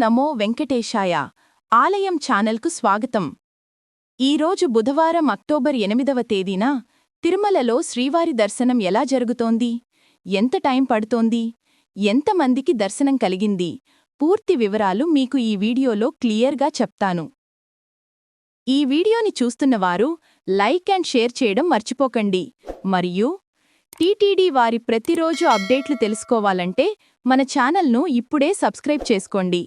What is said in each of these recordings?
నమో వెంకటేశాయ ఆలయం ఛానల్కు స్వాగతం. ఈరోజు బుధవారం అక్టోబర్ 8వ తేదీన తిరుమలలో శ్రీవారి దర్శనం ఎలా జరుగుతోంది, ఎంత టైం పడుతోంది, ఎంతమందికి దర్శనం కలిగింది, పూర్తి వివరాలు మీకు ఈ వీడియోలో క్లియర్గా చెప్తాను. ఈ వీడియోని చూస్తున్నవారు లైక్ అండ్ షేర్ చేయడం మర్చిపోకండి. మరియు టీటీడీ వారి ప్రతిరోజు అప్డేట్లు తెలుసుకోవాలంటే మన ఛానల్ను ఇప్పుడే సబ్స్క్రైబ్ చేసుకోండి.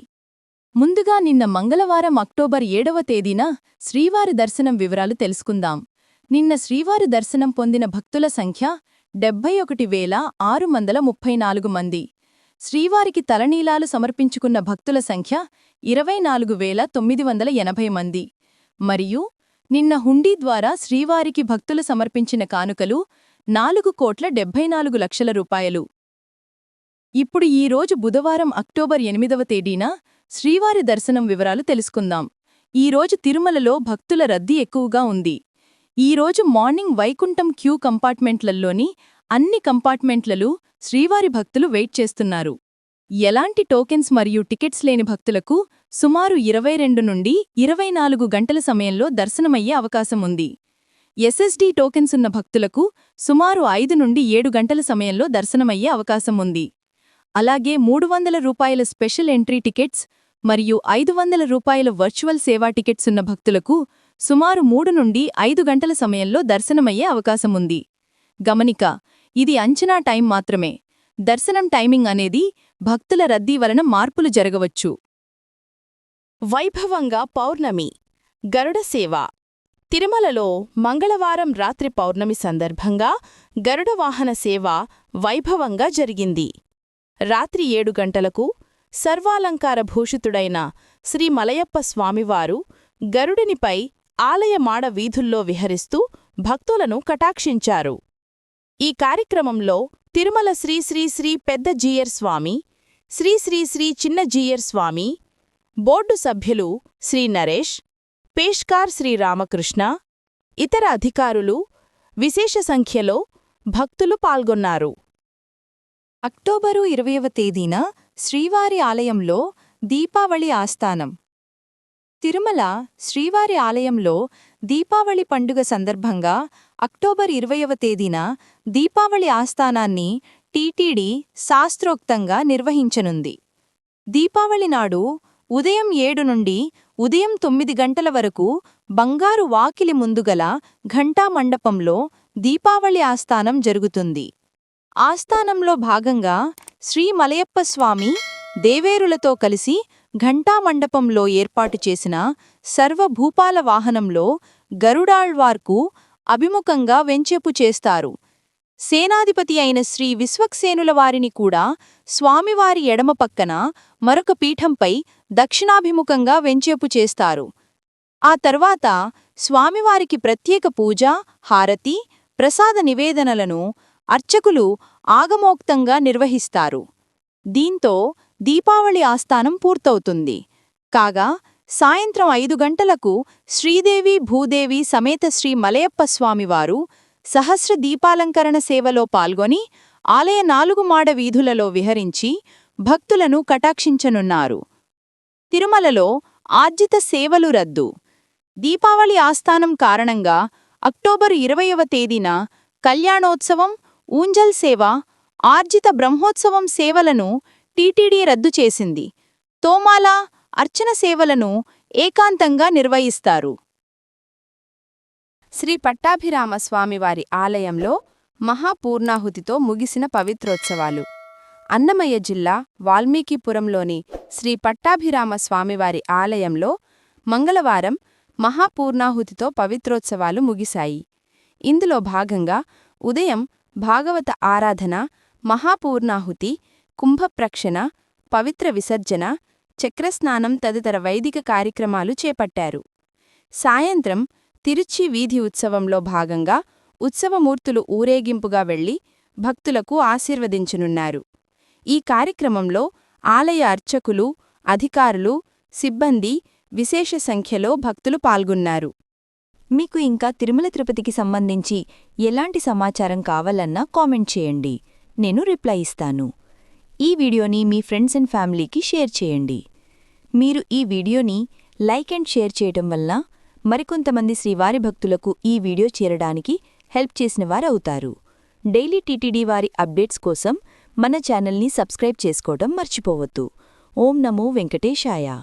ముందుగా నిన్న మంగళవారం అక్టోబర్ 7వ తేదీన శ్రీవారి దర్శనం వివరాలు తెలుసుకుందాం. నిన్న శ్రీవారి దర్శనం పొందిన భక్తుల సంఖ్య 71,634 మంది. శ్రీవారికి తలనీలాలు సమర్పించుకున్న భక్తుల సంఖ్య 24,980 మంది. మరియు నిన్న హుండీ ద్వారా శ్రీవారికి భక్తులు సమర్పించిన కానుకలు 4,74,00,000 రూపాయలు. ఇప్పుడు ఈరోజు బుధవారం అక్టోబర్ 8వ తేదీన శ్రీవారి దర్శనం వివరాలు తెలుసుకుందాం. ఈరోజు తిరుమలలో భక్తుల రద్దీ ఎక్కువగా ఉంది. ఈరోజు మార్నింగ్ వైకుంఠం క్యూ కంపార్ట్మెంట్లలోని అన్ని కంపార్ట్మెంట్లలో శ్రీవారి భక్తులు వెయిట్ చేస్తున్నారు. ఎలాంటి టోకెన్స్ మరియు టికెట్స్ లేని భక్తులకు సుమారు 22 నుండి 24 గంటల సమయంలో దర్శనమయ్యే అవకాశం ఉంది. ఎస్ఎస్డీ టోకెన్స్ ఉన్న భక్తులకు సుమారు 5 నుండి 7 గంటల సమయంలో దర్శనమయ్యే అవకాశం ఉంది. అలాగే 300 రూపాయల స్పెషల్ ఎంట్రీ టికెట్స్ మరియు 500 రూపాయల వర్చువల్ సేవా టికెట్స్ ఉన్న భక్తులకు సుమారు 3 నుండి 5 గంటల సమయంలో దర్శనమయ్యే అవకాశం ఉంది. గమనిక, ఇది అంచనా టైం మాత్రమే. దర్శనం టైమింగ్ అనేది భక్తుల రద్దీ వలన మార్పులు జరగవచ్చు. వైభవంగా పౌర్ణమి గరుడ సేవ. తిరుమలలో మంగళవారం రాత్రి పౌర్ణమి సందర్భంగా గరుడ వాహన సేవ వైభవంగా జరిగింది. రాత్రి 7 గంటలకు సర్వాలంకార భూషితుడైన శ్రీ మలయప్ప స్వామివారు గరుడినిపై ఆలయ మాడ వీధుల్లో విహరిస్తూ భక్తులను కటాక్షించారు. ఈ కార్యక్రమంలో తిరుమల శ్రీ శ్రీ శ్రీ పెద్ద జీయర్ స్వామి, శ్రీ శ్రీ శ్రీ చిన్న జీయర్ స్వామి, బోర్డు సభ్యులు శ్రీ నరేష్, పేష్కార్ శ్రీ రామకృష్ణ, ఇతర అధికారులు, విశేష సంఖ్యలో భక్తులు పాల్గొన్నారు. అక్టోబరు 20వ తేదీన శ్రీవారి ఆలయంలో దీపావళి ఆస్థానం. తిరుమల శ్రీవారి ఆలయంలో దీపావళి పండుగ సందర్భంగా అక్టోబర్ 20వ తేదీన దీపావళి ఆస్థానాన్ని టీటీడీ శాస్త్రోక్తంగా నిర్వహించనుంది. దీపావళి నాడు ఉదయం 7 నుండి ఉదయం 9 గంటల వరకు బంగారు వాకిలి ముందుగల ఘంటా మండపంలో దీపావళి ఆస్థానం జరుగుతుంది. ఆస్థానంలో భాగంగా శ్రీ మలయప్ప స్వామి దేవేరులతో కలిసి ఘంటామండపంలో ఏర్పాటు చేసిన సర్వభూపాల వాహనంలో గరుడాళ్వార్కు అభిముఖంగా వెంచేపు చేస్తారు. సేనాధిపతి అయిన శ్రీ విశ్వక్సేనుల వారిని కూడా స్వామివారి ఎడమ పక్కన మరొక పీఠంపై దక్షిణాభిముఖంగా వెంచేపు చేస్తారు. ఆ తర్వాత స్వామివారికి ప్రత్యేక పూజ, హారతి, ప్రసాద నివేదనలను అర్చకులు ఆగమోక్తంగా నిర్వహిస్తారు. దీంతో దీపావళి ఆస్థానం పూర్తవుతుంది. కాగా సాయంత్రం 5 గంటలకు శ్రీదేవి భూదేవి సమేత శ్రీ మలయప్ప స్వామివారు సహస్ర దీపాలంకరణ సేవలో పాల్గొని ఆలయ 4 మాడ వీధులలో విహరించి భక్తులను కటాక్షించనున్నారు. తిరుమలలో ఆర్జిత సేవలు రద్దు. దీపావళి ఆస్థానం కారణంగా అక్టోబరు 20వ తేదీన కళ్యాణోత్సవం, ఊంజల్ సేవ, ఆర్జిత బ్రహ్మోత్సవం సేవలను టీటీడీ రద్దు చేసింది. తోమాల, అర్చన సేవలను ఏకాంతంగా నిర్వహిస్తారు. శ్రీ పట్టాభిరామ స్వామివారి ఆలయంలో మహాపూర్ణాహుతితో ముగిసిన పవిత్రోత్సవాలు. అన్నమయ్య జిల్లా వాల్మీకిపురంలోని శ్రీ పట్టాభిరామ స్వామివారి ఆలయంలో మంగళవారం మహాపూర్ణాహుతితో పవిత్రోత్సవాలు ముగిశాయి. ఇందులో భాగంగా ఉదయం భాగవత ఆరాధన, మహాపూర్ణాహుతి, కుంభప్రక్షణ, పవిత్ర విసర్జన, చక్రస్నానం తదితర వైదిక కార్యక్రమాలు చేపట్టారు. సాయంత్రం తిరుచి వీధి ఉత్సవంలో భాగంగా ఉత్సవమూర్తులు ఊరేగింపుగా వెళ్లి భక్తులకు ఆశీర్వదించనున్నారు. ఈ కార్యక్రమంలో ఆలయ అర్చకులు, అధికారులు, సిబ్బంది విశేష సంఖ్యలో భక్తులు పాల్గొన్నారు. మీకు ఇంకా తిరుమల తిరుపతికి సంబంధించి ఎలాంటి సమాచారం కావాలన్నా కామెంట్ చేయండి, నేను రిప్లై ఇస్తాను. ఈ వీడియోని మీ ఫ్రెండ్స్ అండ్ ఫ్యామిలీకి షేర్ చేయండి. మీరు ఈ వీడియోని లైక్ అండ్ షేర్ చేయటం వల్ల మరికొంతమంది శ్రీవారి భక్తులకు ఈ వీడియో చేరడానికి హెల్ప్ చేసినవారవుతారు. డైలీ టీటీడీ వారి అప్డేట్స్ కోసం మన ఛానల్ని సబ్స్క్రైబ్ చేసుకోవడం మర్చిపోవద్దు. ఓం నమో వెంకటేశాయ.